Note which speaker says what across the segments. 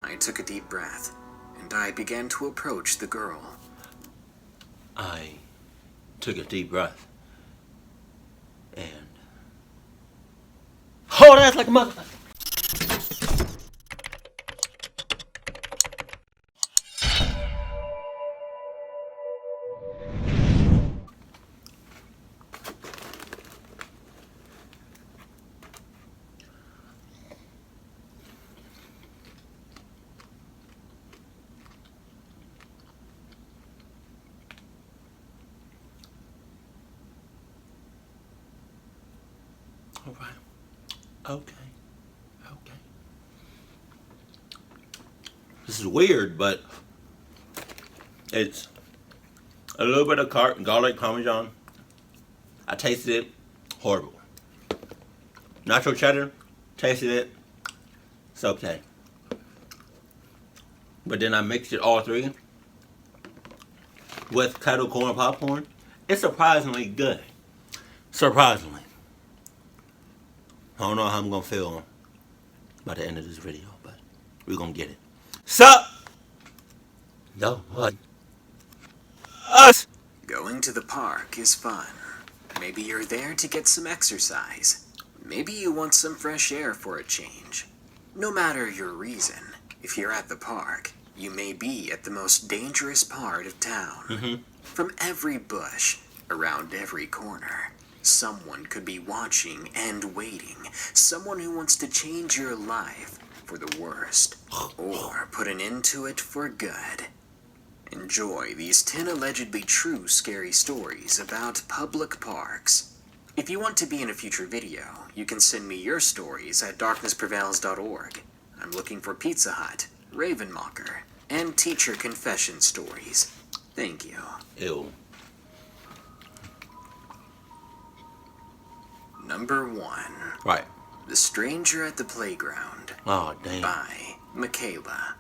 Speaker 1: I took a deep breath, and I began to approach the girl.
Speaker 2: I took a deep breath and hold ass like a motherfucker. All right. Okay. This is weird, but it's a little bit of garlic parmesan. I tasted it. Horrible. Nacho cheddar. Tasted it. It's okay. But then I mixed it all three with kettle corn popcorn. It's surprisingly good. Surprisingly. I don't know how I'm going to feel by the end of this video, but we're going to get it. Sup? No, what? Us!
Speaker 1: Going to the park is fun. Maybe you're there to get some exercise. Maybe you want some fresh air for a change. No matter your reason, if you're at the park, you may be at the most dangerous part of town.
Speaker 2: Mm-hmm.
Speaker 1: From every bush, around every corner, someone could be watching and waiting. Someone who wants to change your life for the worst, or put an end to it for good. Enjoy these 10 allegedly true scary stories about public parks. If you want to be in a future video, you can send me your stories at darknessprevails.org. I'm looking for Pizza Hut, Ravenmocker, and teacher confession stories. Thank you.
Speaker 2: Ew.
Speaker 1: Number 1.
Speaker 2: Right.
Speaker 1: The Stranger at the Playground.
Speaker 2: Oh, damn.
Speaker 1: By Michaela.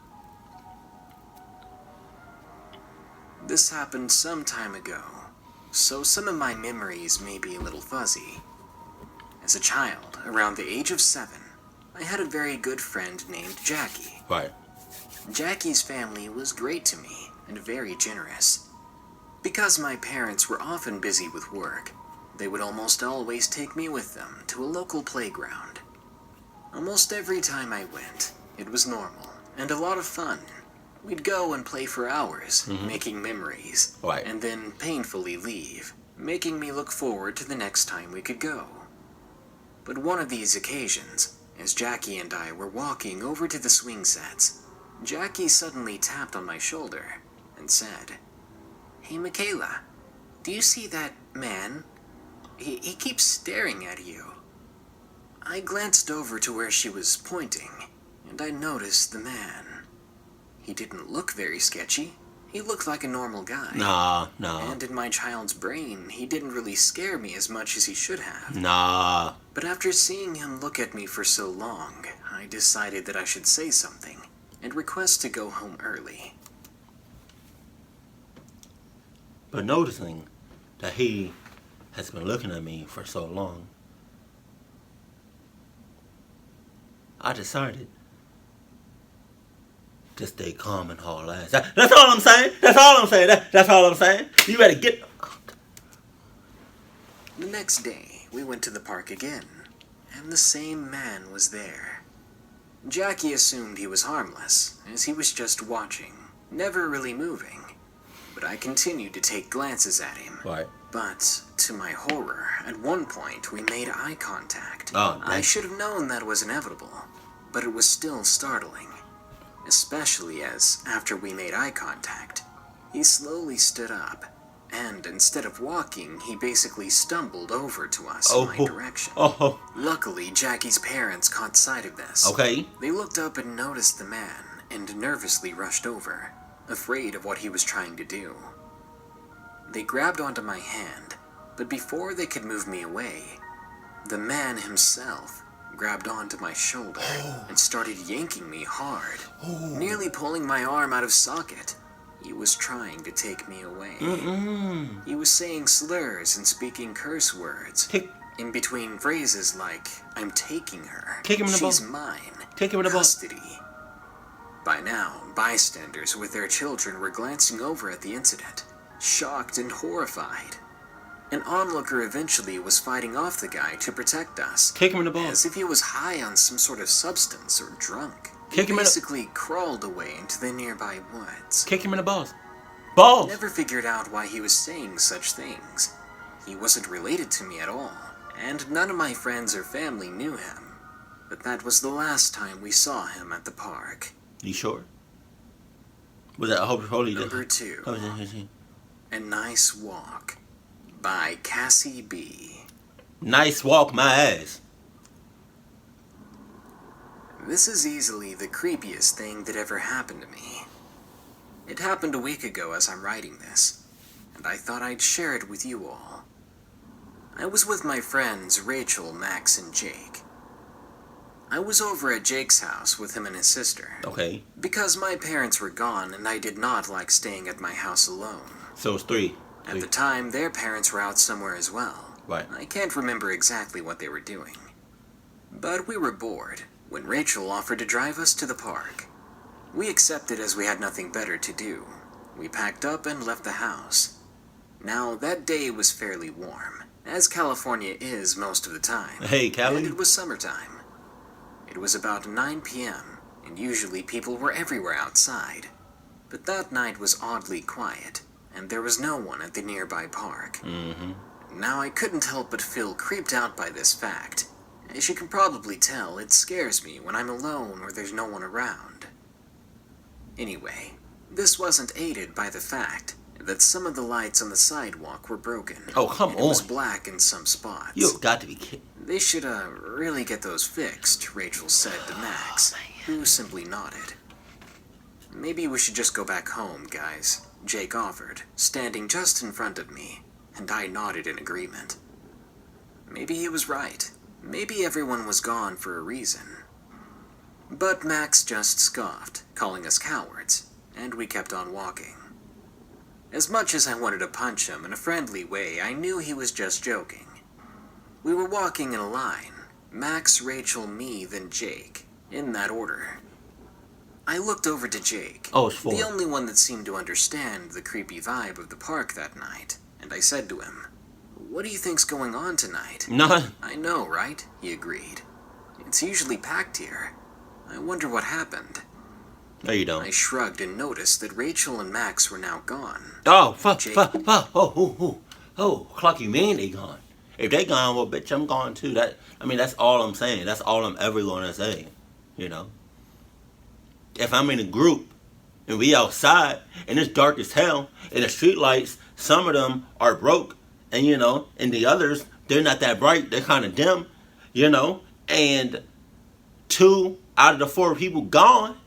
Speaker 1: This happened some time ago, so some of my memories may be a little fuzzy. As a child, around the age of 7, I had a very good friend named Jackie.
Speaker 2: Right.
Speaker 1: Jackie's family was great to me and very generous. Because my parents were often busy with work, they would almost always take me with them to a local playground. Almost every time I went, it was normal and a lot of fun. We'd go and play for hours, making memories,
Speaker 2: Right.
Speaker 1: and then painfully leave, making me look forward to the next time we could go. But one of these occasions, as Jackie and I were walking over to the swing sets, Jackie suddenly tapped on my shoulder and said, "Hey, Michaela, do you see that man? He keeps staring at you." I glanced over to where she was pointing, and I noticed the man. He didn't look very sketchy. He looked like a normal guy.
Speaker 2: Nah.
Speaker 1: And in my child's brain, he didn't really scare me as much as he should have.
Speaker 2: Nah.
Speaker 1: But after seeing him look at me for so long, I decided that I should say something and request to go home early.
Speaker 2: But noticing that he has been looking at me for so long, I decided to stay calm and haul ass. That's all I'm saying. That's all I'm saying. You better get...
Speaker 1: The next day, we went to the park again, and the same man was there. Jackie assumed he was harmless, as he was just watching, never really moving. But I continued to take glances at him.
Speaker 2: Right.
Speaker 1: But, to my horror, at one point we made eye contact.
Speaker 2: Oh,
Speaker 1: I should have known that was inevitable, but it was still startling. Especially as, after we made eye contact, he slowly stood up, and instead of walking, he basically stumbled over to us in my direction. Luckily, Jackie's parents caught sight of this.
Speaker 2: Okay.
Speaker 1: They looked up and noticed the man, and nervously rushed over, afraid of what he was trying to do. They grabbed onto my hand, but before they could move me away, the man himself grabbed onto my shoulder and started yanking me hard, nearly pulling my arm out of socket. He was trying to take me away. He was saying slurs and speaking curse words, in between phrases like, "I'm taking her,
Speaker 2: Kick him in the
Speaker 1: she's
Speaker 2: butt.
Speaker 1: mine,
Speaker 2: Kick him in the butt.
Speaker 1: custody." By now, bystanders with their children were glancing over at the incident, shocked and horrified. An onlooker eventually was fighting off the guy to protect us.
Speaker 2: Kick him in the balls.
Speaker 1: As if he was high on some sort of substance or drunk.
Speaker 2: Kick him in the...
Speaker 1: basically crawled away into the nearby woods.
Speaker 2: Kick him in the balls. Balls!
Speaker 1: Never figured out why he was saying such things. He wasn't related to me at all, and none of my friends or family knew him. But that was the last time we saw him at the park.
Speaker 2: You sure? Was that holy?
Speaker 1: Number 2. A Nice Walk by Cassie B.
Speaker 2: Nice walk, my ass.
Speaker 1: This is easily the creepiest thing that ever happened to me. It happened a week ago as I'm writing this, and I thought I'd share it with you all. I was with my friends Rachel, Max, and Jake. I was over at Jake's house with him and his sister.
Speaker 2: Okay.
Speaker 1: Because my parents were gone and I did not like staying at my house alone.
Speaker 2: So it's 3.
Speaker 1: At the time, their parents were out somewhere as well.
Speaker 2: Right.
Speaker 1: I can't remember exactly what they were doing. But we were bored when Rachel offered to drive us to the park. We accepted as we had nothing better to do. We packed up and left the house. Now, that day was fairly warm, as California is most of the time.
Speaker 2: Hey, Cali.
Speaker 1: And it was summertime. It was about 9 p.m., and usually people were everywhere outside. But that night was oddly quiet, and there was no one at the nearby park.
Speaker 2: Mm-hmm.
Speaker 1: Now, I couldn't help but feel creeped out by this fact. As you can probably tell, it scares me when I'm alone or there's no one around. Anyway, this wasn't aided by the fact that some of the lights on the sidewalk were broken.
Speaker 2: Oh, come on.
Speaker 1: It was black in some spots.
Speaker 2: You've got to be kidding.
Speaker 1: They should, really get those fixed, Rachel said to Max, who simply nodded. Maybe we should just go back home, guys, Jake offered, standing just in front of me, and I nodded in agreement. Maybe he was right. Maybe everyone was gone for a reason. But Max just scoffed, calling us cowards, and we kept on walking. As much as I wanted to punch him in a friendly way, I knew he was just joking. We were walking in a line, Max, Rachel, me, then Jake, in that order. I looked over to Jake,
Speaker 2: Oh, it's 4.
Speaker 1: the only one that seemed to understand the creepy vibe of the park that night, and I said to him, "What do you think's going on tonight?"
Speaker 2: None.
Speaker 1: "I know, right?" he agreed. "It's usually packed here. I wonder what happened."
Speaker 2: No, you
Speaker 1: I
Speaker 2: don't.
Speaker 1: shrugged and noticed that Rachel and Max were now gone.
Speaker 2: Oh,
Speaker 1: Jake.
Speaker 2: Clock, you mean they gone? If they gone, well, bitch, I'm gone too. That's all I'm saying. That's all I'm ever gonna say. You know. If I'm in a group and we outside and it's dark as hell and the street lights, some of them are broke, and and the others, they're not that bright. They're kind of dim, and 2 out of the 4 people gone.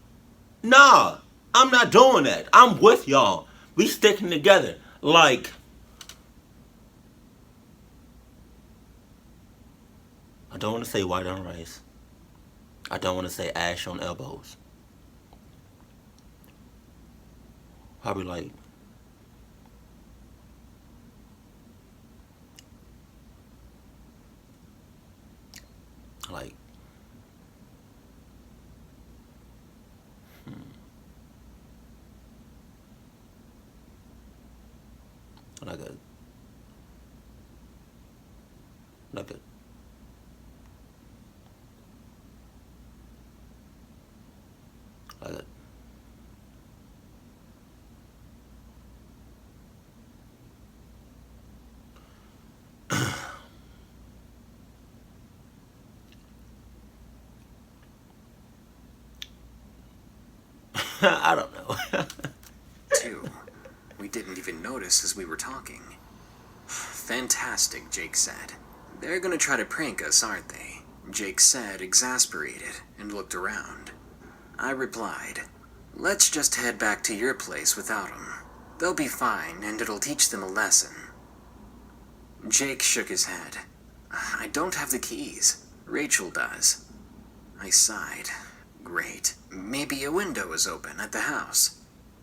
Speaker 2: Nah, I'm not doing that. I'm with y'all. We sticking together. Like, I don't want to say white on rice. I don't want to say ash on elbows. Probably like like a I don't know.
Speaker 1: 2. We didn't even notice as we were talking. "Fantastic," Jake said. "They're gonna try to prank us, aren't they?" Jake said, exasperated, and looked around. I replied, "Let's just head back to your place without them. They'll be fine, and it'll teach them a lesson." Jake shook his head. "I don't have the keys. Rachel does." I sighed. "Great. Maybe a window is open at the house."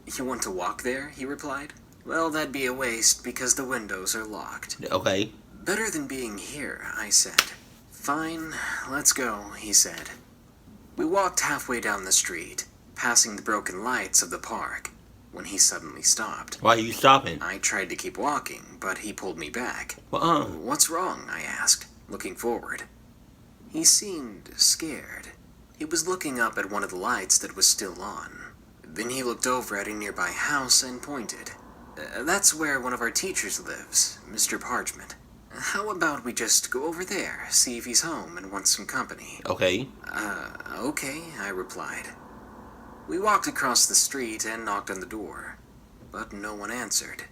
Speaker 1: "You want to walk there?" he replied. "Well, that'd be a waste because the windows are locked."
Speaker 2: Okay.
Speaker 1: "Better than being here," I said. "Fine, let's go," he said. We walked halfway down the street. passing the broken lights of the park, when he suddenly stopped.
Speaker 2: Why are you stopping?
Speaker 1: I tried to keep walking, but he pulled me back.
Speaker 2: Well,
Speaker 1: What's wrong? I asked, looking forward. He seemed scared. He was looking up at one of the lights that was still on. Then he looked over at a nearby house and pointed. That's where one of our teachers lives, Mr. Parchment. How about we just go over there, see if he's home and wants some company?
Speaker 2: okay.
Speaker 1: Okay, I replied. We walked across the street and knocked on the door, but no one answered.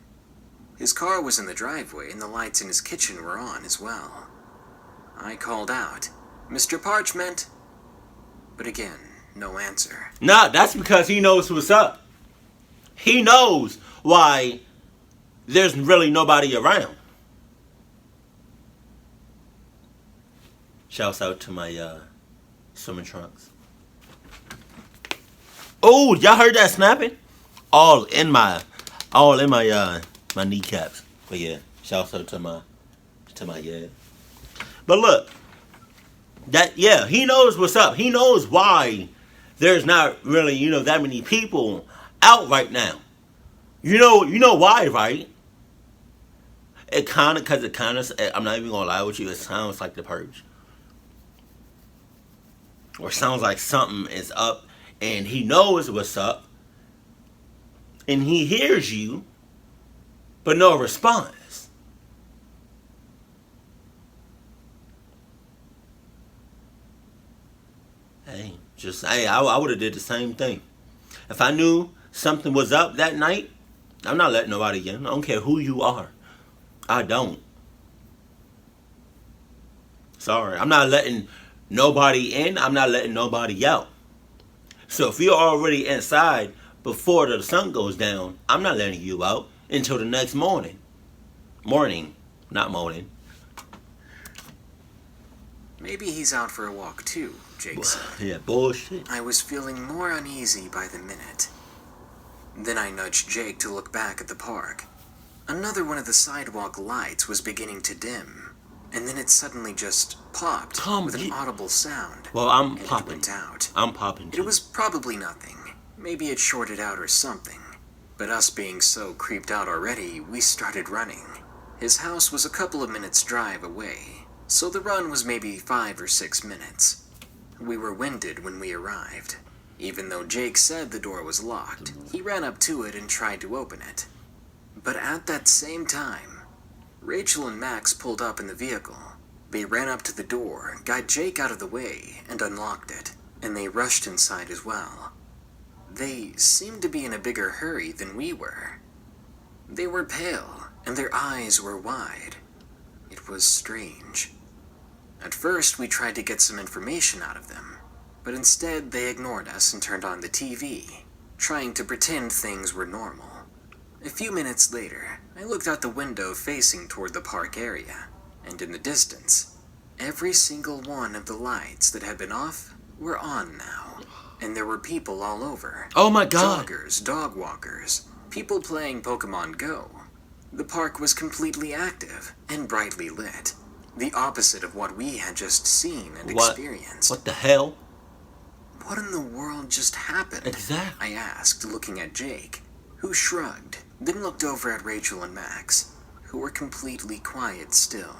Speaker 1: His car was in the driveway and the lights in his kitchen were on as well. I called out, Mr. Parchment! But again, no answer.
Speaker 2: Nah, that's because he knows what's up. He knows why there's really nobody around. Shouts out to my swimming trunks. Oh, y'all heard that snapping? All in my my kneecaps. But yeah, shouts out to my yeah. But look, he knows what's up. He knows why there's not really, that many people out right now. You know why, right? Because I'm not even gonna lie with you, it sounds like The Purge. Or sounds like something is up and he knows what's up. And he hears you, but no response. I would have did the same thing. If I knew something was up that night, I'm not letting nobody in. I don't care who you are. I don't. Sorry. I'm not letting nobody in. I'm not letting nobody out. So if you're already inside before the sun goes down, I'm not letting you out until the next morning. Not morning.
Speaker 1: Maybe he's out for a walk too, Jake said.
Speaker 2: Yeah, bullshit.
Speaker 1: I was feeling more uneasy by the minute. Then I nudged Jake to look back at the park. Another one of the sidewalk lights was beginning to dim, and then it suddenly just popped with an audible sound.
Speaker 2: Well, I'm
Speaker 1: and
Speaker 2: popping.
Speaker 1: It went out.
Speaker 2: I'm popping too.
Speaker 1: It was probably nothing. Maybe it shorted out or something. But us being so creeped out already, we started running. His house was a couple of minutes' drive away, so the run was maybe 5 or 6 minutes. We were winded when we arrived. Even though Jake said the door was locked, he ran up to it and tried to open it. But at that same time, Rachel and Max pulled up in the vehicle. They ran up to the door, got Jake out of the way, and unlocked it, and they rushed inside as well. They seemed to be in a bigger hurry than we were. They were pale, and their eyes were wide. It was strange. At first, we tried to get some information out of them, but instead they ignored us and turned on the TV, trying to pretend things were normal. A few minutes later, I looked out the window facing toward the park area, and in the distance, every single one of the lights that had been off were on now, and there were people all over.
Speaker 2: Oh my God.
Speaker 1: Joggers, dog walkers, people playing Pokemon Go. The park was completely active and brightly lit, the opposite of what we had just seen and experienced.
Speaker 2: What the hell?
Speaker 1: What in the world just happened?
Speaker 2: Exactly.
Speaker 1: I asked, looking at Jake, who shrugged, then looked over at Rachel and Max, who were completely quiet still.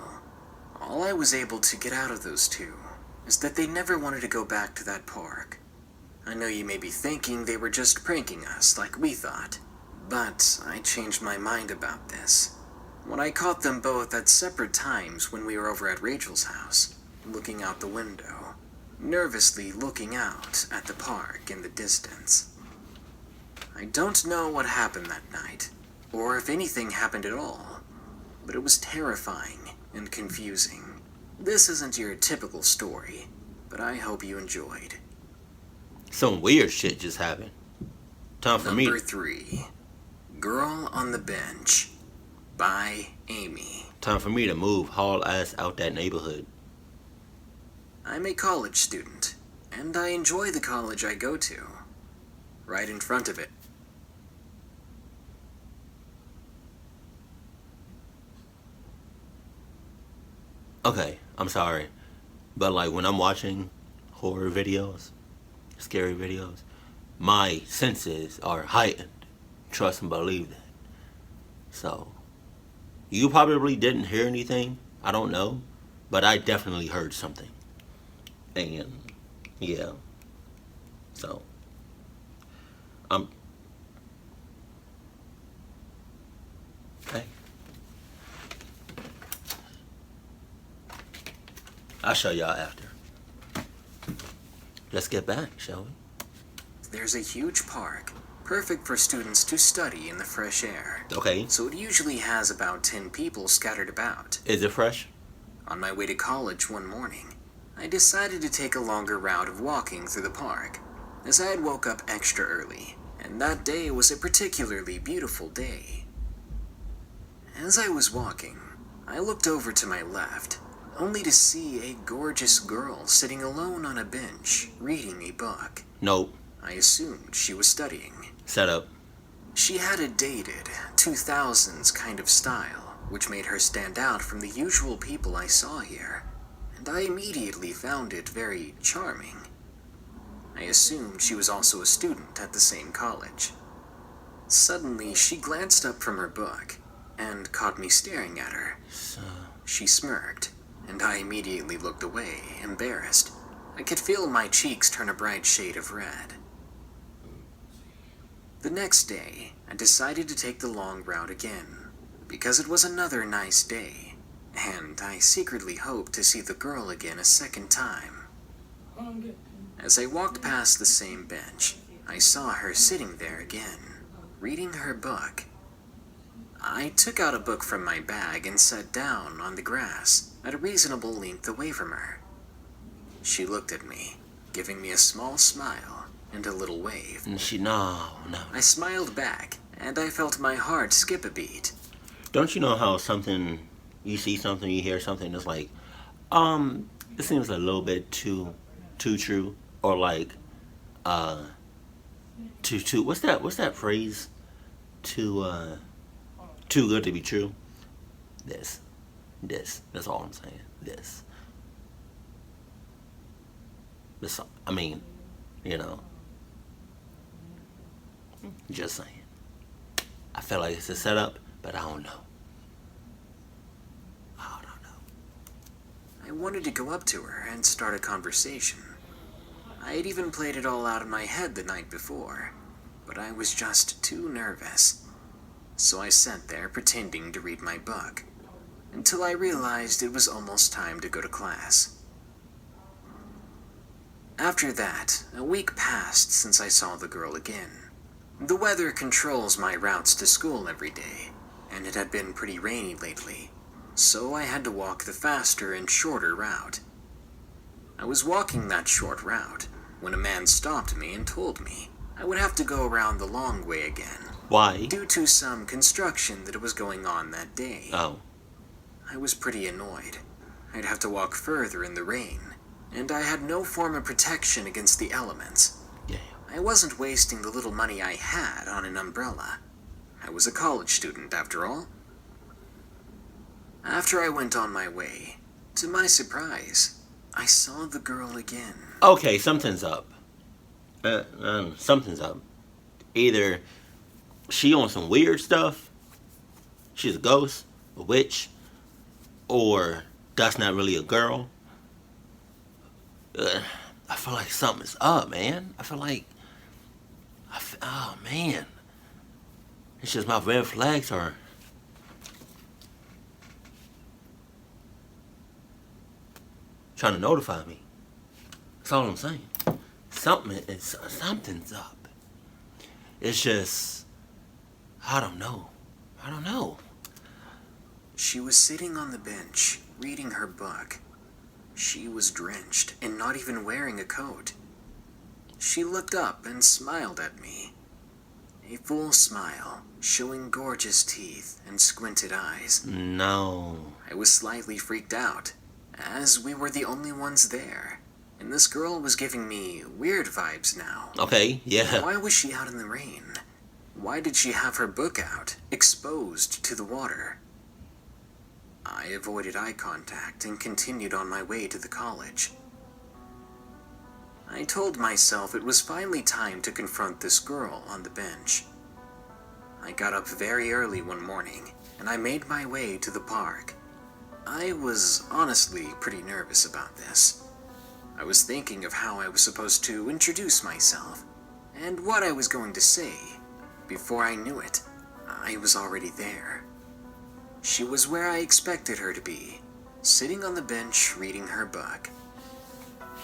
Speaker 1: All I was able to get out of those two is that they never wanted to go back to that park. I know you may be thinking they were just pranking us like we thought, but I changed my mind about this when I caught them both at separate times when we were over at Rachel's house, looking out the window, nervously looking out at the park in the distance. I don't know what happened that night, or if anything happened at all, but it was terrifying and confusing. This isn't your typical story, but I hope you enjoyed.
Speaker 2: Some weird shit just happened. Time for me.
Speaker 1: Number 3, Girl on the Bench by Amy.
Speaker 2: Time for me to move haul ass out that neighborhood.
Speaker 1: I'm a college student, and I enjoy the college I go to. Right in front of it.
Speaker 2: Okay, I'm sorry, but like when I'm watching horror videos, scary videos, my senses are heightened. Trust and believe that. So, you probably didn't hear anything. I don't know. But I definitely heard something. And, yeah. So, I'm. Okay. I'll show y'all after. Let's get back, shall we?
Speaker 1: There's a huge park, perfect for students to study in the fresh air.
Speaker 2: Okay.
Speaker 1: So it usually has about 10 people scattered about.
Speaker 2: Is it fresh?
Speaker 1: On my way to college one morning, I decided to take a longer route of walking through the park, as I had woke up extra early, and that day was a particularly beautiful day. As I was walking, I looked over to my left, only to see a gorgeous girl sitting alone on a bench, reading a book.
Speaker 2: Nope.
Speaker 1: I assumed she was studying.
Speaker 2: Set up.
Speaker 1: She had a dated, 2000s kind of style, which made her stand out from the usual people I saw here, and I immediately found it very charming. I assumed she was also a student at the same college. Suddenly, she glanced up from her book and caught me staring at her.
Speaker 2: So,
Speaker 1: She smirked, and I immediately looked away, embarrassed. I could feel my cheeks turn a bright shade of red. The next day, I decided to take the long route again, because it was another nice day, and I secretly hoped to see the girl again a second time. As I walked past the same bench, I saw her sitting there again, reading her book. I took out a book from my bag and sat down on the grass at a reasonable length away from her. She looked at me, giving me a small smile and a little wave.
Speaker 2: no.
Speaker 1: I smiled back, and I felt my heart skip a beat.
Speaker 2: Don't you know how you see something, you hear something that's like, it seems a little bit too true, or like, too, what's that phrase? Too good to be true? This, that's all I'm saying, this, I mean, just saying. I feel like it's a setup, but I don't know.
Speaker 1: I wanted to go up to her and start a conversation. I had even played it all out in my head the night before, but I was just too nervous. So I sat there pretending to read my book, until I realized it was almost time to go to class. After that, a week passed since I saw the girl again. The weather controls my routes to school every day, and it had been pretty rainy lately, so I had to walk the faster and shorter route. I was walking that short route when a man stopped me and told me I would have to go around the long way again.
Speaker 2: Why?
Speaker 1: Due to some construction that was going on that day.
Speaker 2: Oh.
Speaker 1: I was pretty annoyed. I'd have to walk further in the rain, and I had no form of protection against the elements.
Speaker 2: Yeah.
Speaker 1: I wasn't wasting the little money I had on an umbrella. I was a college student, after all. After I went on my way, to my surprise, I saw the girl again.
Speaker 2: Okay, something's up. Something's up. Either she on some weird stuff, she's a ghost, a witch, or that's not really a girl. I feel like something's up, man. Oh, man. It's just my red flags are trying to notify me. That's all I'm saying. Something's up. It's just, I don't know.
Speaker 1: She was sitting on the bench, reading her book. She was drenched and not even wearing a coat. She looked up and smiled at me. A full smile, showing gorgeous teeth and squinted eyes.
Speaker 2: No.
Speaker 1: I was slightly freaked out, as we were the only ones there, and this girl was giving me weird vibes now.
Speaker 2: Okay, yeah.
Speaker 1: Why was she out in the rain? Why did she have her book out, exposed to the water? I avoided eye contact and continued on my way to the college. I told myself it was finally time to confront this girl on the bench. I got up very early one morning, and I made my way to the park. I was honestly pretty nervous about this. I was thinking of how I was supposed to introduce myself, and what I was going to say. Before I knew it, I was already there. She was where I expected her to be, sitting on the bench reading her book.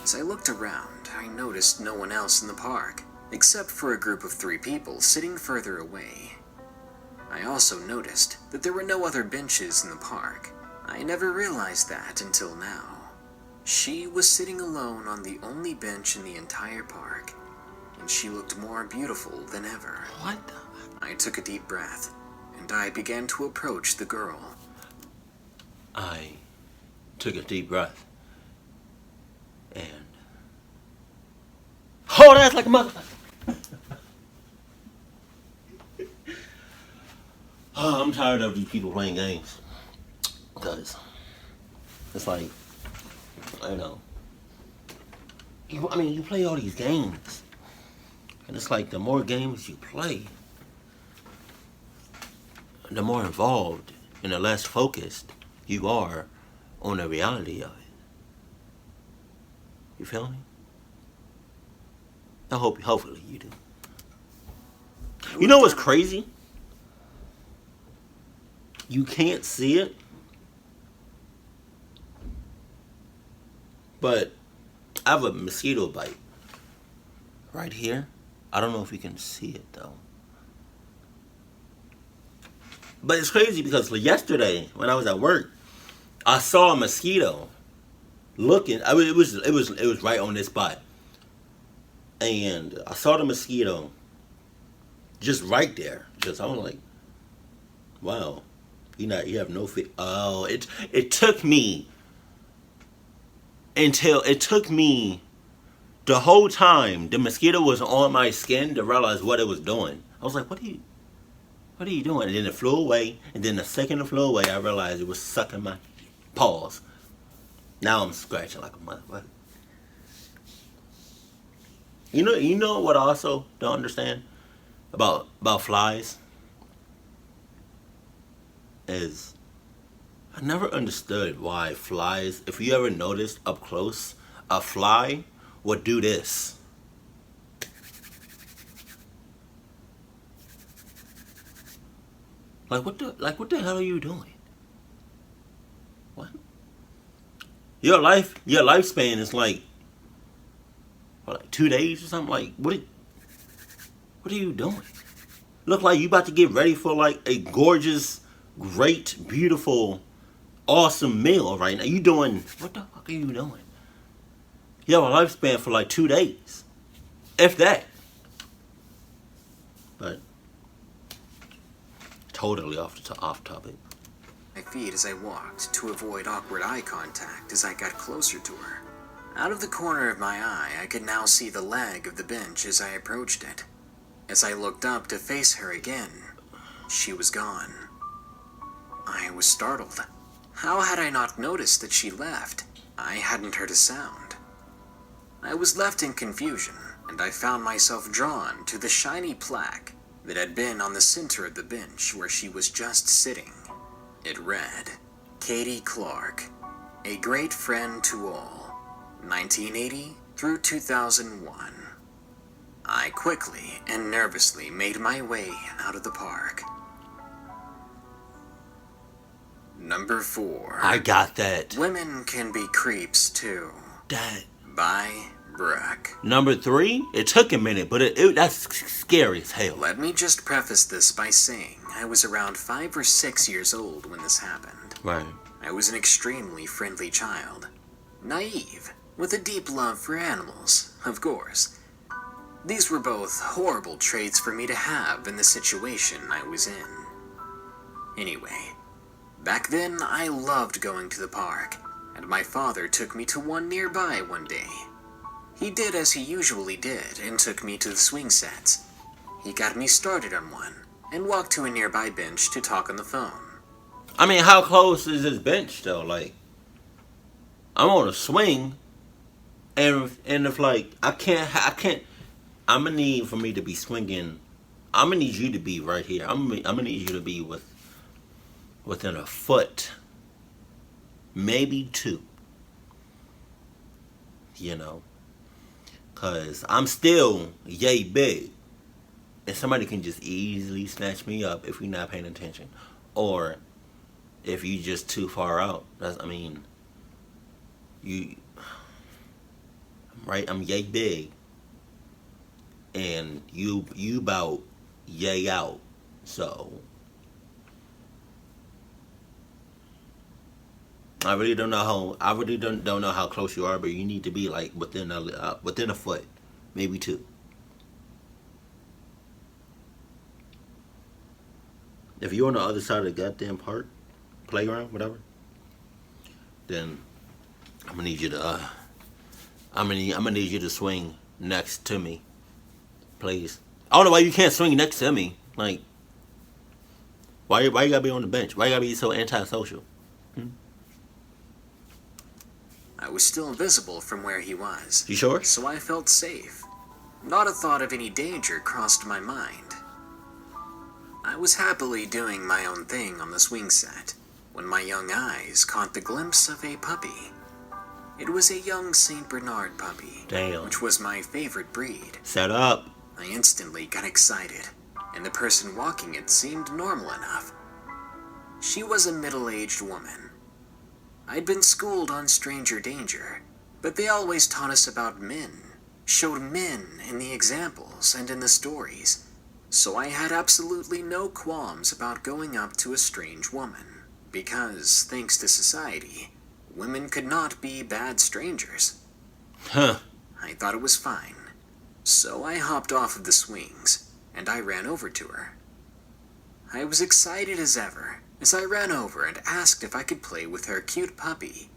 Speaker 1: As I looked around, I noticed no one else in the park, except for a group of 3 people sitting further away. I also noticed that there were no other benches in the park. I never realized that until now. She was sitting alone on the only bench in the entire park, and she looked more beautiful than ever.
Speaker 2: What the?
Speaker 1: I took a deep breath, and I began to approach the girl.
Speaker 2: I took a deep breath and hold ass like a motherfucker. Oh, I'm tired of these people playing games. Because it's like, I know. You play all these games. And it's like the more games you play, the more involved and the less focused you are on the reality of it. You feel me? Hopefully you do. You know what's crazy? You can't see it, but I have a mosquito bite right here. I don't know if you can see it though. But it's crazy because yesterday when I was at work, I saw a mosquito looking. It was right on this spot, and I saw the mosquito just right there. I was like, wow, you have no fear. Oh, it took me the whole time the mosquito was on my skin to realize what it was doing. I was like, what are you doing? And then it flew away. And then the second it flew away, I realized it was sucking my paws. Now I'm scratching like a motherfucker. You know what I also don't understand about flies is I never understood why flies, if you ever noticed up close, a fly would do this. Like what the hell are you doing? What? Your lifespan is like 2 days or something. Like what are you doing? Look like you about to get ready for like a gorgeous, great, beautiful, awesome meal right now. You doing what the fuck are you doing? You have a lifespan for like 2 days, if that. But totally off topic.
Speaker 1: My feet as I walked to avoid awkward eye contact as I got closer to her. Out of the corner of my eye, I could now see the leg of the bench as I approached it. As I looked up to face her again, she was gone. I was startled. How had I not noticed that she left? I hadn't heard a sound. I was left in confusion, and I found myself drawn to the shiny plaque that had been on the center of the bench where she was just sitting. It read, Katie Clark, a great friend to all, 1980 through 2001. I quickly and nervously made my way out of the park. Number 4.
Speaker 2: I got that.
Speaker 1: Women can be creeps too.
Speaker 2: That.
Speaker 1: By Brooke.
Speaker 2: Number 3, it took a minute, but that's scary as hell.
Speaker 1: Let me just preface this by saying I was around 5 or 6 years old when this happened.
Speaker 2: Right.
Speaker 1: I was an extremely friendly child. Naive, with a deep love for animals, of course. These were both horrible traits for me to have in the situation I was in. Anyway, back then I loved going to the park, and my father took me to one nearby one day. He did as he usually did and took me to the swing sets. He got me started on one and walked to a nearby bench to talk on the phone.
Speaker 2: I mean, how close is this bench though? Like, I'm on a swing. And if like I can't. I'm gonna need for me to be swinging. I'm gonna need you to be right here. I'm gonna need you to be within a foot, maybe two. You know, cause I'm still yay big, and somebody can just easily snatch me up if you're not paying attention, or if you just too far out. I mean, you right. I'm yay big, and you about yay out. So I really don't know how close you are, but you need to be like within a foot, maybe two. If you're on the other side of the goddamn park, playground, whatever, then I'm gonna need you to I'm gonna need you to swing next to me, please. I don't know why you can't swing next to me. Like, why you gotta be on the bench? Why you gotta be so antisocial?
Speaker 1: I was still visible from where he was.
Speaker 2: You sure?
Speaker 1: So I felt safe. Not a thought of any danger crossed my mind. I was happily doing my own thing on the swing set when my young eyes caught the glimpse of a puppy. It was a young St. Bernard puppy,
Speaker 2: Damn.
Speaker 1: which was my favorite breed.
Speaker 2: Set up.
Speaker 1: I instantly got excited, and the person walking it seemed normal enough. She was a middle-aged woman. I'd been schooled on stranger danger, but they always taught us about men, showed men in the examples and in the stories, so I had absolutely no qualms about going up to a strange woman, because, thanks to society, women could not be bad strangers.
Speaker 2: Huh.
Speaker 1: I thought it was fine, so I hopped off of the swings, and I ran over to her. I was excited as ever as I ran over and asked if I could play with her cute puppy.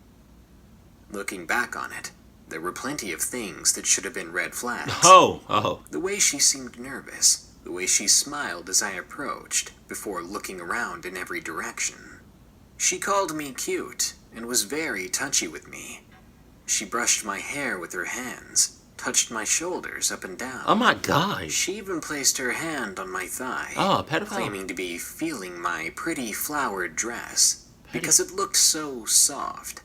Speaker 1: Looking back on it, there were plenty of things that should have been red flags.
Speaker 2: Oh.
Speaker 1: The way she seemed nervous, the way she smiled as I approached, before looking around in every direction. She called me cute and was very touchy with me. She brushed my hair with her hands, touched my shoulders up and down.
Speaker 2: Oh my gosh.
Speaker 1: She even placed her hand on my thigh,
Speaker 2: Pedophile.
Speaker 1: claiming to be feeling my pretty flowered dress because it looked so soft.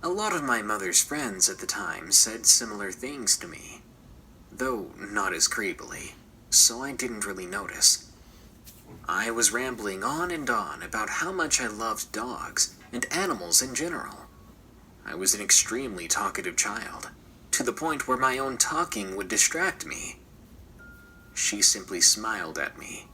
Speaker 1: A lot of my mother's friends at the time said similar things to me, though not as creepily, so I didn't really notice. I was rambling on and on about how much I loved dogs and animals in general. I was an extremely talkative child, to the point where my own talking would distract me. She simply smiled at me,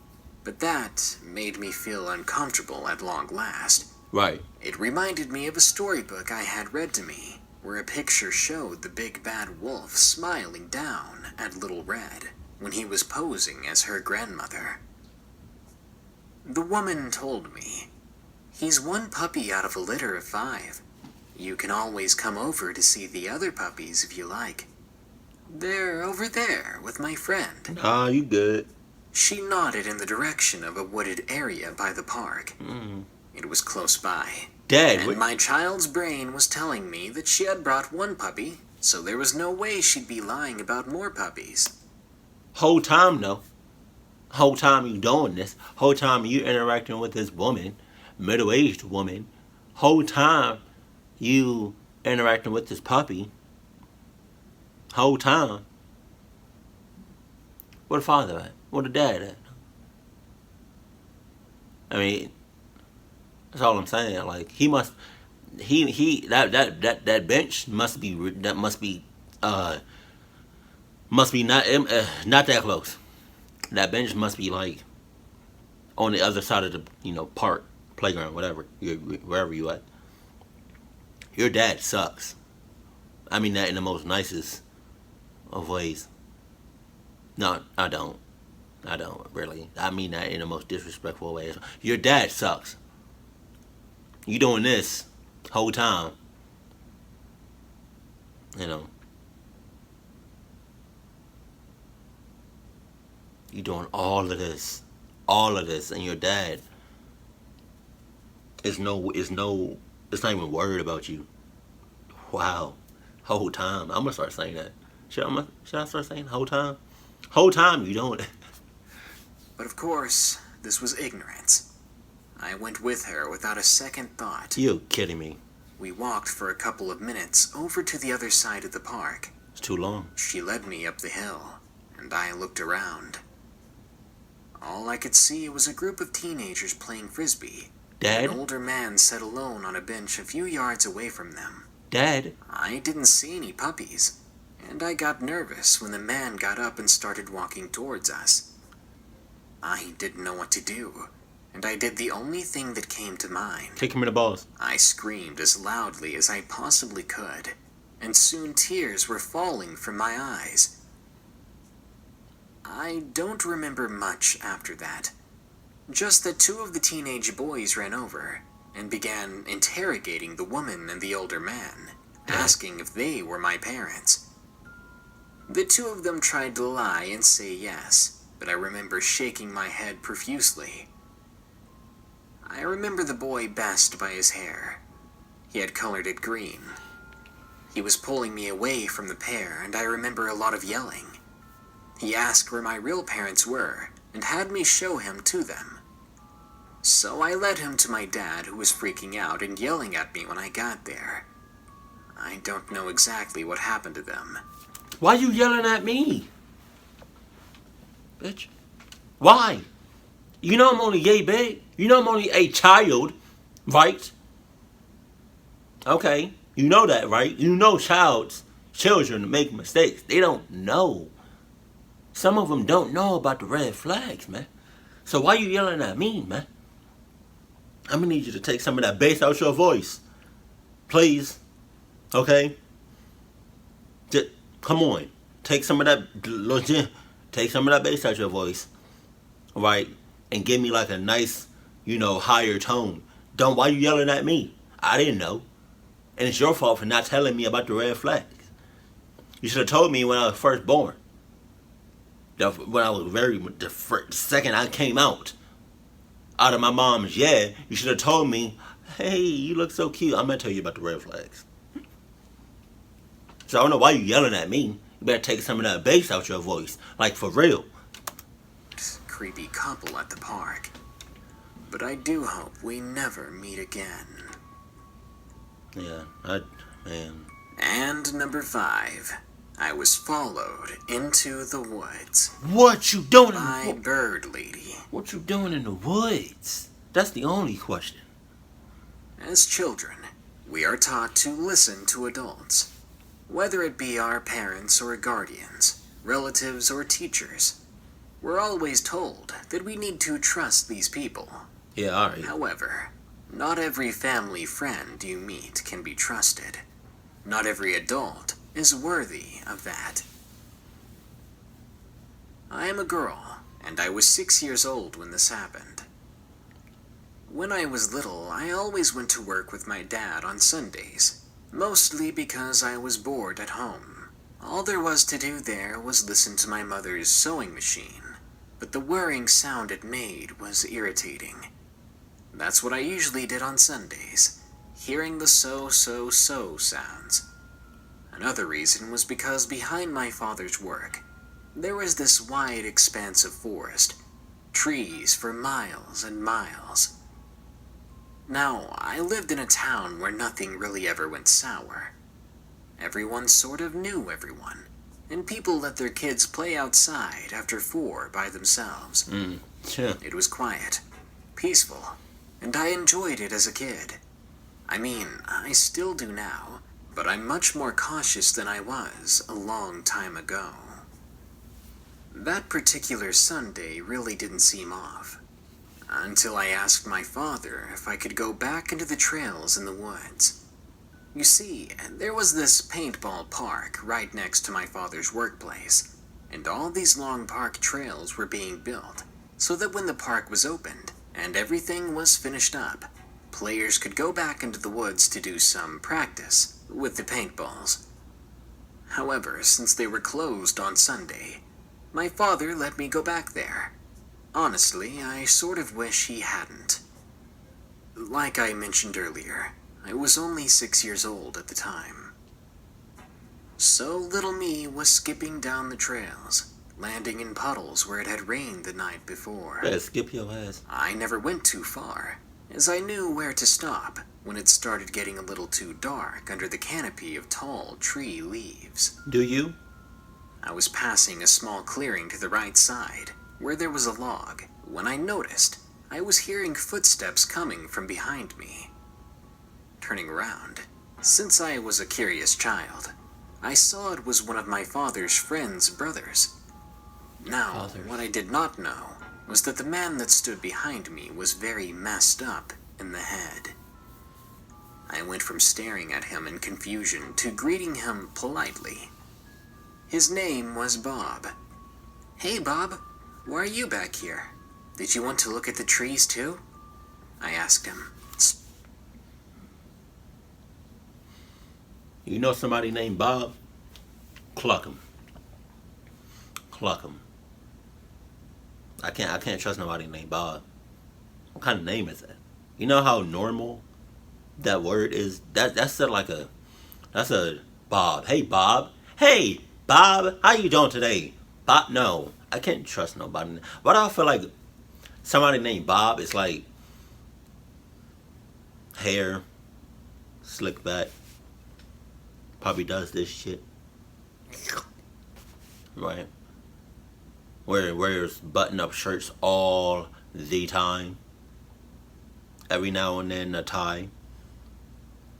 Speaker 1: but that made me feel uncomfortable at long last.
Speaker 2: Right.
Speaker 1: It reminded me of a storybook I had read to me, where a picture showed the big bad wolf smiling down at Little Red when he was posing as her grandmother. The woman told me, "He's one puppy out of a litter of 5. You can always come over to see the other puppies if you like. They're over there with my friend."
Speaker 2: Ah, you good.
Speaker 1: She nodded in the direction of a wooded area by the park. It was close by.
Speaker 2: Dad,
Speaker 1: And my child's brain was telling me that she had brought one puppy, so there was no way she'd be lying about more puppies.
Speaker 2: whole time though. Whole time you doing this. Whole time you interacting with this woman, middle-aged woman. Whole time you interacting with this puppy. Whole time. Where the father at? Where the dad at? I mean, that's all I'm saying. Like that bench must be not that close. That bench must be like on the other side of the park, playground, whatever, wherever you at. Your dad sucks. I mean that in the most nicest of ways. No, I don't. I don't really. I mean that in the most disrespectful way. Your dad sucks. You doing this whole time. You doing all of this, and your dad is not even worried about you. Wow, Whole time. I'm gonna start saying that. Should I start saying whole time? Whole time you doing it.
Speaker 1: But of course, this was ignorance. I went with her without a second thought.
Speaker 2: You kidding me?
Speaker 1: We walked for a couple of minutes over to the other side of the park.
Speaker 2: It's too long.
Speaker 1: She led me up the hill, and I looked around. All I could see was a group of teenagers playing frisbee.
Speaker 2: Dad?
Speaker 1: An older man sat alone on a bench a few yards away from them.
Speaker 2: Dad?
Speaker 1: I didn't see any puppies, and I got nervous when the man got up and started walking towards us. I didn't know what to do, and I did the only thing that came to mind.
Speaker 2: Kick him in the balls.
Speaker 1: I screamed as loudly as I possibly could, and soon tears were falling from my eyes. I don't remember much after that. Just that two of the teenage boys ran over and began interrogating the woman and the older man, asking if they were my parents. The two of them tried to lie and say yes, but I remember shaking my head profusely. I remember the boy best by his hair. He had colored it green. He was pulling me away from the pair, and I remember a lot of yelling. He asked where my real parents were, and had me show him to them. So I led him to my dad, who was freaking out and yelling at me when I got there. I don't know exactly what happened to them.
Speaker 2: Why you yelling at me? Bitch. Why? You know I'm only yay big. You know I'm only a child, right? Okay. You know that, right? You know children make mistakes. They don't know. Some of them don't know about the red flags, man. So why you yelling at me, man? I'm gonna need you to take some of that bass out your voice. Please. Okay? Just, come on. Take some of that, take some of that bass out your voice. Alright? And give me like a nice, higher tone. Why you yelling at me? I didn't know. And it's your fault for not telling me about the red flags. You should have told me when I was first born. When I was the second I came out of my mom's, you should have told me, hey, you look so cute. I'm going to tell you about the red flags. So I don't know why you yelling at me. You better take some of that bass out your voice. Like, for real.
Speaker 1: Creepy couple at the park. But I do hope we never meet again.
Speaker 2: Yeah, man.
Speaker 1: And number 5. I was followed into the woods.
Speaker 2: What you doing
Speaker 1: by Bird Lady.
Speaker 2: What you doing in the woods? That's the only question.
Speaker 1: As children, we are taught to listen to adults. Whether it be our parents or guardians, relatives or teachers. We're always told that we need to trust these people.
Speaker 2: Yeah, alright.
Speaker 1: However, not every family friend you meet can be trusted. Not every adult is worthy of that. I am a girl, and I was 6 years old when this happened. When I was little, I always went to work with my dad on Sundays, mostly because I was bored at home. All there was to do there was listen to my mother's sewing machine, but the whirring sound it made was irritating. That's what I usually did on Sundays, hearing the so sounds. Another reason was because behind my father's work, there was this wide expanse of forest, trees for miles and miles. Now, I lived in a town where nothing really ever went sour. Everyone sort of knew everyone, and people let their kids play outside after 4 by themselves.
Speaker 2: Sure.
Speaker 1: It was quiet, peaceful, and I enjoyed it as a kid. I mean, I still do now, but I'm much more cautious than I was a long time ago. That particular Sunday really didn't seem off, until I asked my father if I could go back into the trails in the woods. You see, there was this paintball park right next to my father's workplace, and all these long park trails were being built, so that when the park was opened and everything was finished up, players could go back into the woods to do some practice with the paintballs. However, since they were closed on Sunday, my father let me go back there. Honestly, I sort of wish he hadn't. Like I mentioned earlier, I was only 6 years old at the time. So little me was skipping down the trails, landing in puddles where it had rained the night before.
Speaker 2: Better skip your ass.
Speaker 1: I never went too far, as I knew where to stop when it started getting a little too dark under the canopy of tall tree leaves.
Speaker 2: Do you?
Speaker 1: I was passing a small clearing to the right side, where there was a log, when I noticed I was hearing footsteps coming from behind me. Turning around, since I was a curious child, I saw it was one of my father's friend's brothers. Now, what I did not know was that the man that stood behind me was very messed up in the head. I went from staring at him in confusion to greeting him politely. His name was Bob. "Hey, Bob, why are you back here? Did you want to look at the trees too?" I asked him.
Speaker 2: You know somebody named Bob? Cluck him. Cluck him. I can't trust nobody named Bob. What kind of name is that? You know how normal that word is? That's a Bob. Hey Bob. Hey Bob, how you doing today? Bob, no. I can't trust nobody. Why do I feel like somebody named Bob is like hair, slick back, probably does this shit. Right? Wears button-up shirts all the time. Every now and then a tie.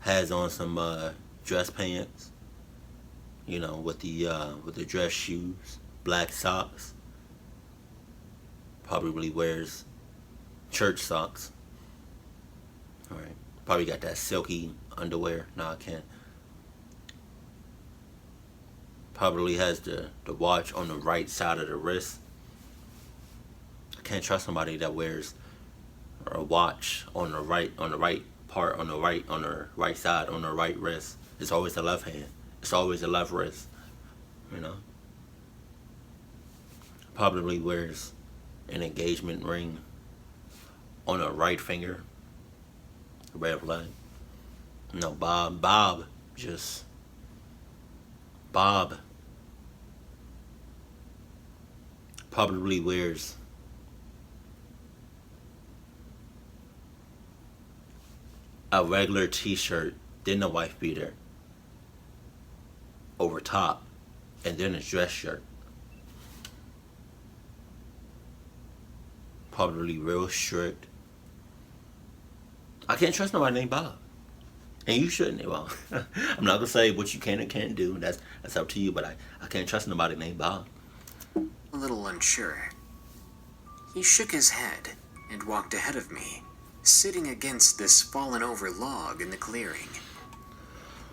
Speaker 2: Has on some dress pants. You know, with the dress shoes, black socks. Probably wears church socks. All right. Probably got that silky underwear. No, I can't. Probably has the watch on the right side of the wrist. I can't trust somebody that wears a watch on the right part on the right side on the right wrist. It's always the left hand. It's always the left wrist. You know. Probably wears an engagement ring on the right finger. Red flag. No, Bob probably wears a regular t-shirt, then a wife beater over top, and then a dress shirt. Probably real strict. I can't trust nobody named Bob. And you shouldn't. Well, I'm not gonna say what you can and can't do. That's up to you. But I can't trust nobody named Bob.
Speaker 1: A little unsure. He shook his head and walked ahead of me, sitting against this fallen over log in the clearing.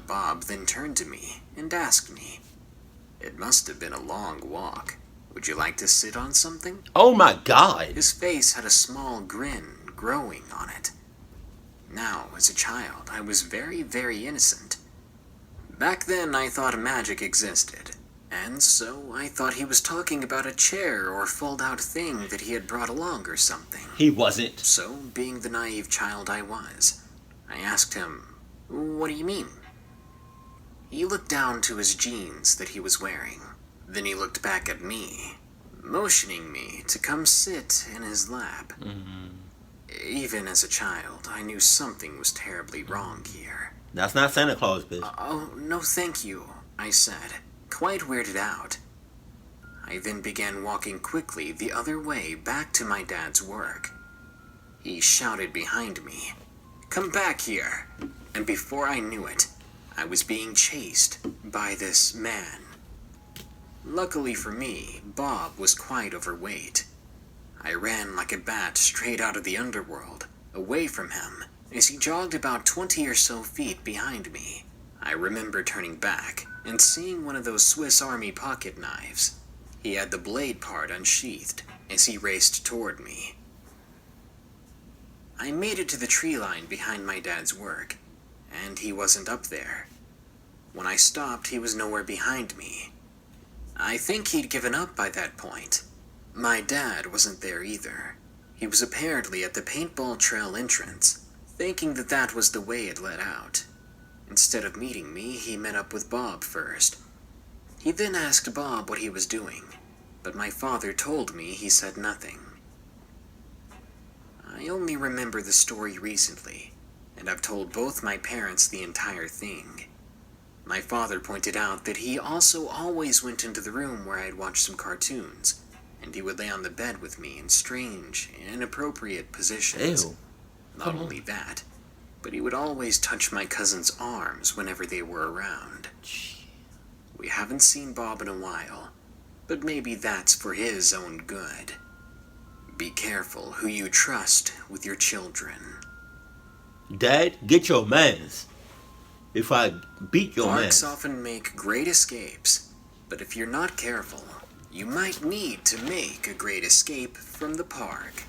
Speaker 1: Bob then turned to me and asked me, "It must have been a long walk. Would you like to sit on something?"
Speaker 2: Oh my God!
Speaker 1: His face had a small grin growing on it. Now, as a child, I was very, very innocent. Back then, I thought magic existed, and so I thought he was talking about a chair or fold-out thing that he had brought along or something.
Speaker 2: He wasn't.
Speaker 1: So, being the naive child I was, I asked him, "What do you mean?" He looked down to his jeans that he was wearing. Then he looked back at me, motioning me to come sit in his lap. Even as a child, I knew something was terribly wrong here.
Speaker 2: That's not Santa Claus, bitch.
Speaker 1: "Oh, no thank you," I said, quite weirded out. I then began walking quickly the other way back to my dad's work. He shouted behind me, "Come back here!" And before I knew it, I was being chased by this man. Luckily for me, Bob was quite overweight. I ran like a bat straight out of the underworld, away from him, as he jogged about 20 or so feet behind me. I remember turning back and seeing one of those Swiss Army pocket knives. He had the blade part unsheathed as he raced toward me. I made it to the tree line behind my dad's work, and he wasn't up there. When I stopped, he was nowhere behind me. I think he'd given up by that point. My dad wasn't there either. He was apparently at the paintball trail entrance, thinking that that was the way it led out. Instead of meeting me, he met up with Bob first, He then asked Bob what he was doing, but my father told me he said nothing. I only remember the story recently, and I've told both my parents the entire thing. My father pointed out that he also always went into the room where I'd watched some cartoons, and he would lay on the bed with me in strange, inappropriate positions.
Speaker 2: Ew.
Speaker 1: Not only that, but he would always touch my cousin's arms whenever they were around. We haven't seen Bob in a while, but maybe that's for his own good. Be careful who you trust with your children.
Speaker 2: Dad, get your mans. If I beat your
Speaker 1: Parks
Speaker 2: mans.
Speaker 1: often make great escapes, but if you're not careful, you might need to make a great escape from the park.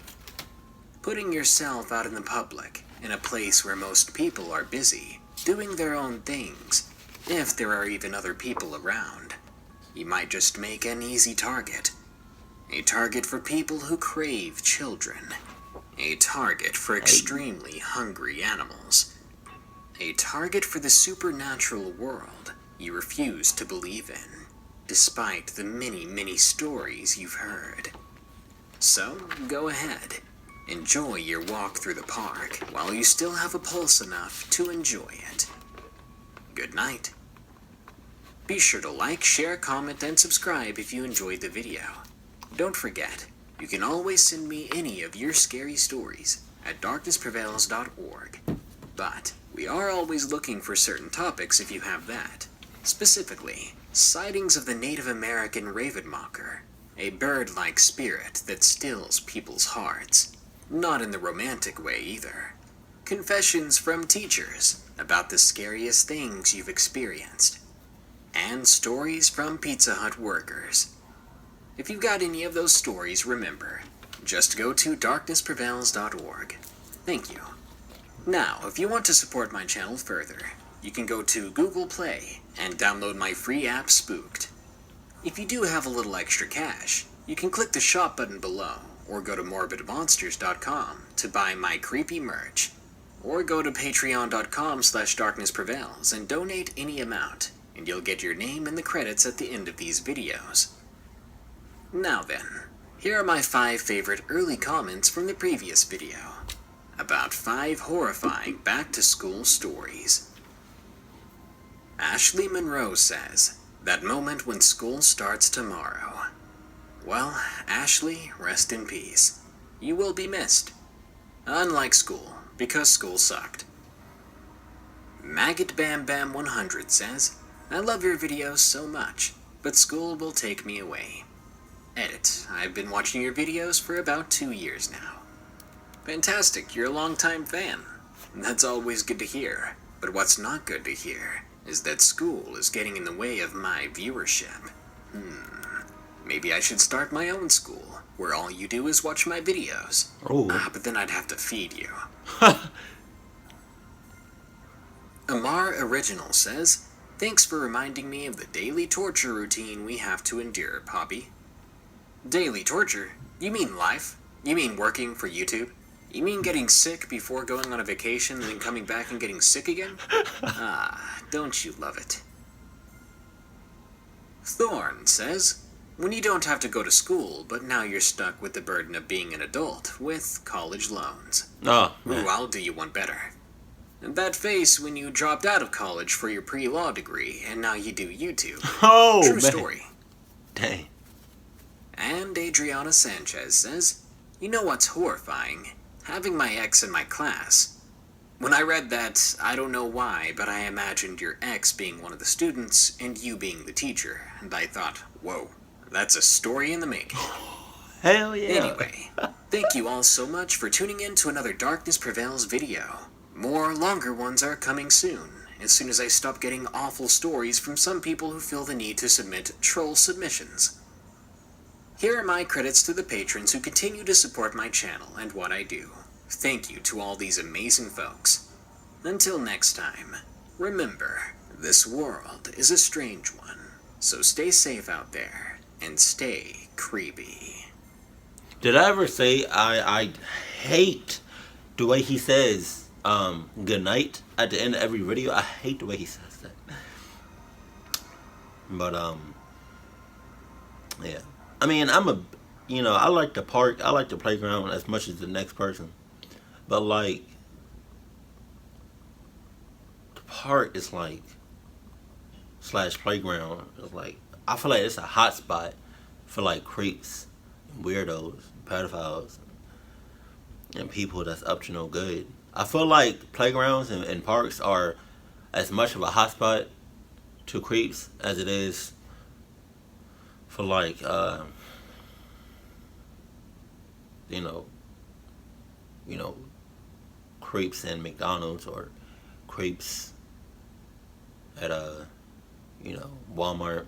Speaker 1: Putting yourself out in the public, in a place where most people are busy, doing their own things, if there are even other people around, you might just make an easy target. A target for people who crave children. A target for extremely hungry animals. A target for the supernatural world you refuse to believe in, despite the many, many stories you've heard. So, go ahead. Enjoy your walk through the park while you still have a pulse enough to enjoy it. Good night. Be sure to like, share, comment, and subscribe if you enjoyed the video. Don't forget, you can always send me any of your scary stories at darknessprevails.org. But we are always looking for certain topics if you have that. Specifically, sightings of the Native American raven mocker, a bird-like spirit that stills people's hearts. Not in the romantic way either. Confessions from teachers about the scariest things you've experienced. And stories from Pizza Hut workers. If you've got any of those stories, remember, just go to darknessprevails.org. Thank you. Now, if you want to support my channel further, you can go to Google Play and download my free app Spooked. If you do have a little extra cash, you can click the shop button below, or go to morbidmonsters.com to buy my creepy merch, or go to patreon.com/darknessprevails and donate any amount, and you'll get your name in the credits at the end of these videos. Now then, here are my 5 favorite early comments from the previous video, about 5 horrifying back-to-school stories. Ashley Monroe says, that moment when school starts tomorrow. Well, Ashley, rest in peace. You will be missed. Unlike school, because school sucked. Maggot Bam Bam 100 says, I love your videos so much, but school will take me away. Edit, I've been watching your videos for about 2 years now. Fantastic, you're a longtime fan. That's always good to hear, but what's not good to hear is that school is getting in the way of my viewership. Maybe I should start my own school, where all you do is watch my videos.
Speaker 2: Oh.
Speaker 1: But then I'd have to feed you. Amar Original says, thanks for reminding me of the daily torture routine we have to endure, Poppy. Daily torture? You mean life? You mean working for YouTube? You mean getting sick before going on a vacation and then coming back and getting sick again? Don't you love it? Thorn says, when you don't have to go to school, but now you're stuck with the burden of being an adult with college loans.
Speaker 2: Oh, man.
Speaker 1: Ooh, I'll do you one better. And that face when you dropped out of college for your pre-law degree and now you do YouTube.
Speaker 2: Oh,
Speaker 1: True
Speaker 2: man.
Speaker 1: story.
Speaker 2: Dang.
Speaker 1: And Adriana Sanchez says, you know what's horrifying? Having my ex in my class. When I read that, I don't know why, but I imagined your ex being one of the students and you being the teacher, and I thought, whoa, that's a story in the making.
Speaker 2: Hell yeah.
Speaker 1: Anyway, thank you all so much for tuning in to another Darkness Prevails video. More longer ones are coming soon, as soon as I stop getting awful stories from some people who feel the need to submit troll submissions. Here are my credits to the patrons who continue to support my channel and what I do. Thank you to all these amazing folks. Until next time, remember, this world is a strange one, so stay safe out there, and stay creepy.
Speaker 2: Did I ever say I hate the way he says good night at the end of every video? I hate the way he says that. But Yeah. I mean, I like the park, I like the playground as much as the next person. But like, the park is like, slash playground is like, I feel like it's a hot spot for like creeps, and weirdos, pedophiles, and people that's up to no good. I feel like playgrounds and parks are as much of a hotspot to creeps as it is for like you know you know creeps in McDonald's or creeps at Walmart.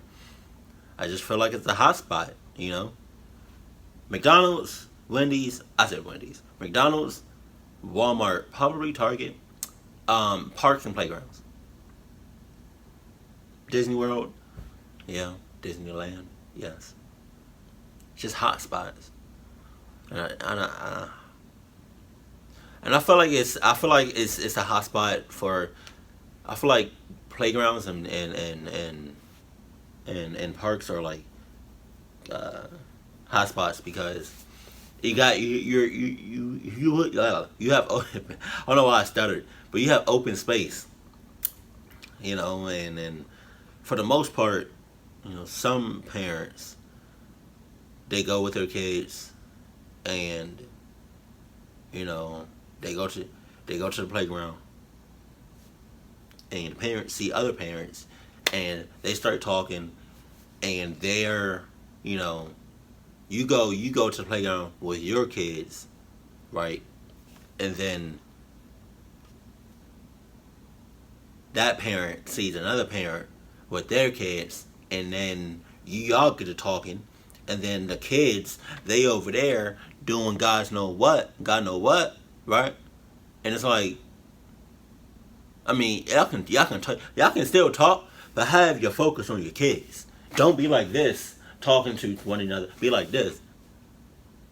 Speaker 2: I just feel like it's a hotspot. McDonald's, Wendy's. I said Wendy's, McDonald's, Walmart, probably Target, parks and playgrounds. Disney World, yeah, Disneyland, yes. Just hot spots, and I feel like it's a hot spot for. I feel like playgrounds and parks are like hot spots because you got you have I don't know why I stuttered, but you have open space, and for the most part, some parents, they go with their kids and you know they go to the playground, and parents see other parents and they start talking, and they're you go to the playground with your kids, right? And then that parent sees another parent with their kids, and then y'all get to talking, and then the kids, they over there doing God know what, right? And it's like, I mean, y'all can still talk, but have your focus on your kids. Don't be like this talking to one another. Be like this.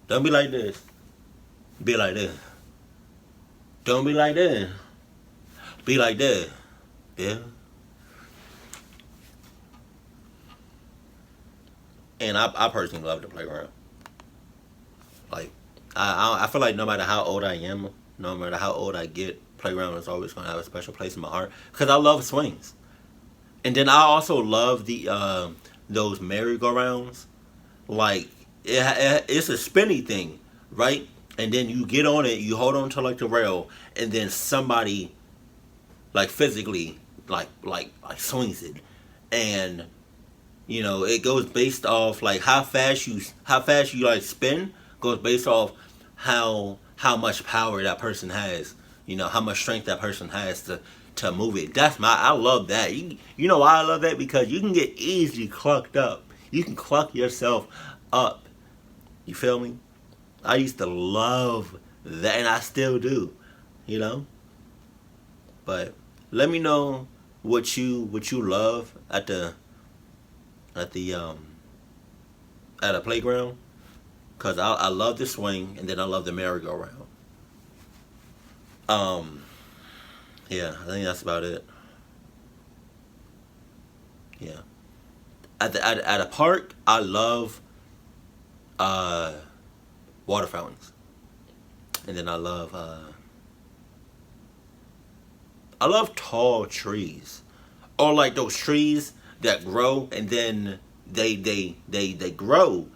Speaker 2: Don't be like this. Be like this. Don't be like this. Be like this. Yeah. And I personally love the playground. Like, I feel like no matter how old I am, no matter how old I get, playground is always going to have a special place in my heart because I love swings. And then I also love the those merry-go-rounds. Like, it's a spinny thing, right? And then you get on it, you hold on to like the rail, and then somebody like physically like swings it, and it goes based off like how fast you like spin, goes based off how much power that person has, how much strength that person has to move it. I love that. You know why I love that? Because you can get easily clucked up. You can cluck yourself up. You feel me? I used to love that, and I still do. But let me know what you love at a playground, cause I love the swing, and then I love the merry-go-round. Yeah, I think that's about it. Yeah, at a park, I love water fountains, and then I love tall trees, or like those trees that grow and then they grow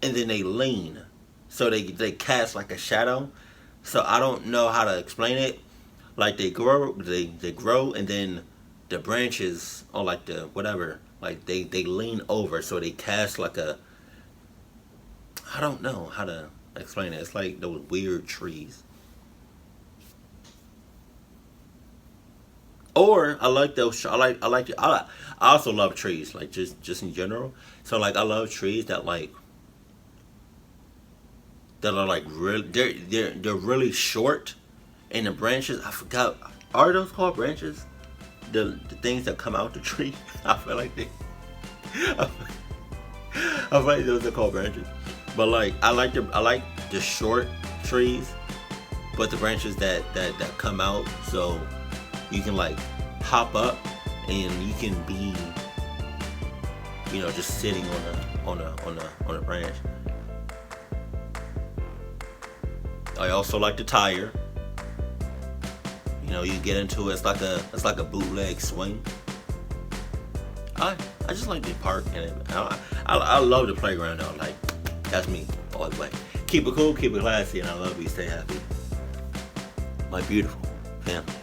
Speaker 2: and then they lean, so they cast like a shadow. So I don't know how to explain it. Like they grow and then the branches, or like the whatever, like they lean over, so they cast like a, I don't know how to explain it. It's like those weird trees. Or I like those. I also love trees, like just in general. So like I love trees that are like really, they're really short, and the branches, I forgot, are those called branches? The things that come out the tree. I feel like I feel like those are called branches. But like I like the short trees, but the branches that come out, so you can like hop up, and you can be you know, just sitting on a branch. I also like the tire. You know, you get into it, it's like a bootleg swing. I just like the park, and I love the playground though. Like, that's me all the way. Keep it cool, keep it classy, and I love you. Stay happy. My beautiful family.